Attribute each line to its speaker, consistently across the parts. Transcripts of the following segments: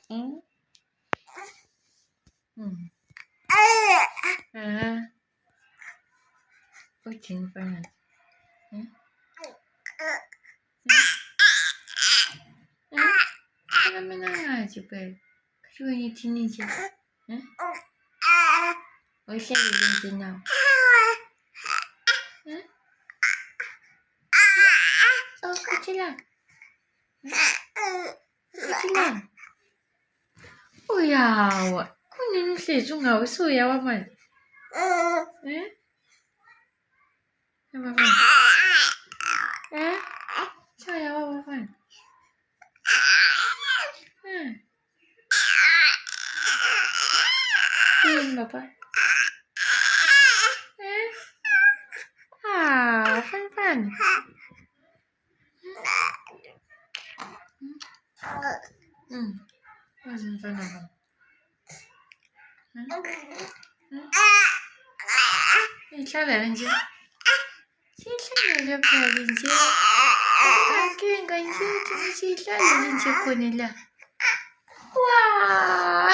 Speaker 1: Mm. Mm. Очень понятно. Alam mo na nga, Jupel. Kasi yung teenager. O siya lilitin na. Oh, kutsi lang. Kutsi lang. Uyawa. Kung yun yung sejo nga, uyawa man. Yawa man. So yawa man. Yun ba pa? Fun. Wasn't fun of them. Challenge. Challenge challenge. Akin ganyan si challenge ko nila. Wow!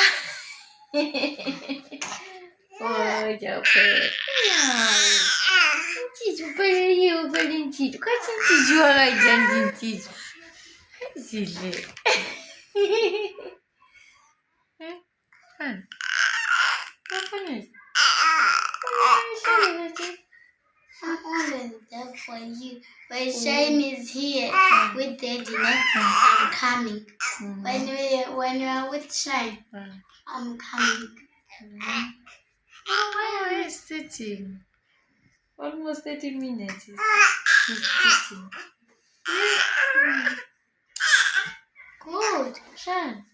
Speaker 1: Oh, Jopel. Cicu pălăriu, pălincitu. Ca ce joară ai din cicu? Zile. Fun. What fun is?
Speaker 2: I'm always there for you. But Shane is here with Daddy. I'm coming. When you're with Shane, I'm coming.
Speaker 1: Oh, he's sitting. Almost 30 minutes. He's sitting. Good. Shane.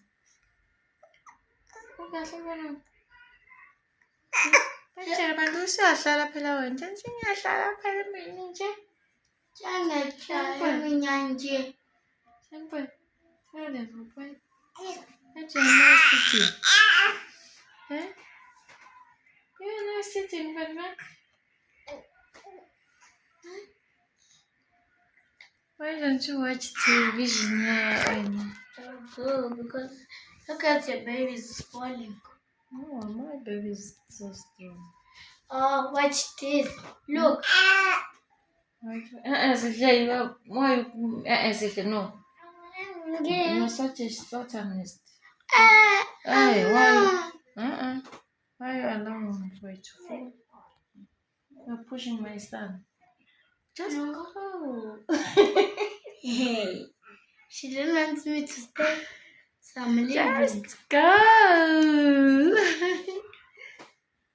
Speaker 1: Perché quando si alza la pelawan, non si alza la pelawan,
Speaker 2: Sempre.
Speaker 1: sempre. Sabe, poi. Perché non sitting? You're not sitting, but man. Why don't you watch television here?
Speaker 2: Because look at your baby's falling.
Speaker 1: Oh, my baby is so strong.
Speaker 2: Oh, watch this. Look.
Speaker 1: No. You're such a satanist.
Speaker 2: Hey,
Speaker 1: why? Why are you allowing for it to fall? You're pushing my son. Just go.
Speaker 2: Hey, she didn't want me to stay, so I'm leaving.
Speaker 1: Just go.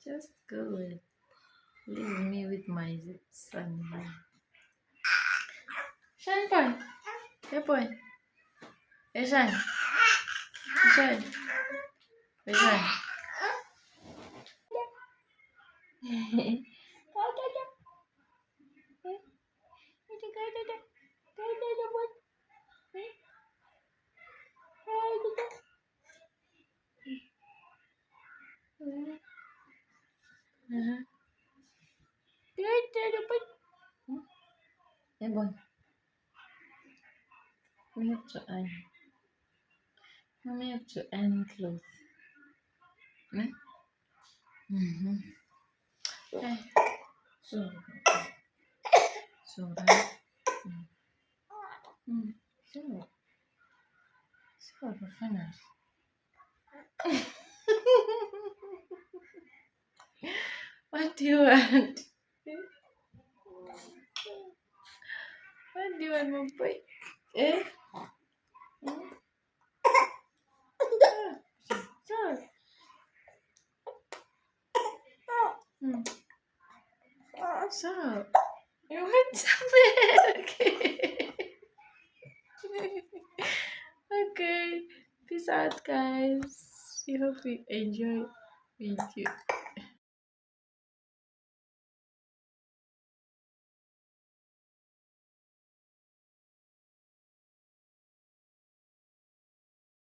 Speaker 1: Just go and leave me with my son. Shine boy. Hey boy. Hey Shine. Shine. Hey Shine. Hey boy. We have to iron. We have to iron clothes. Hey. So right. So we're finished. What do you want? What do you want, my boy? So, you want some milk? Okay. Peace out, guys. We hope you enjoy. Thank you.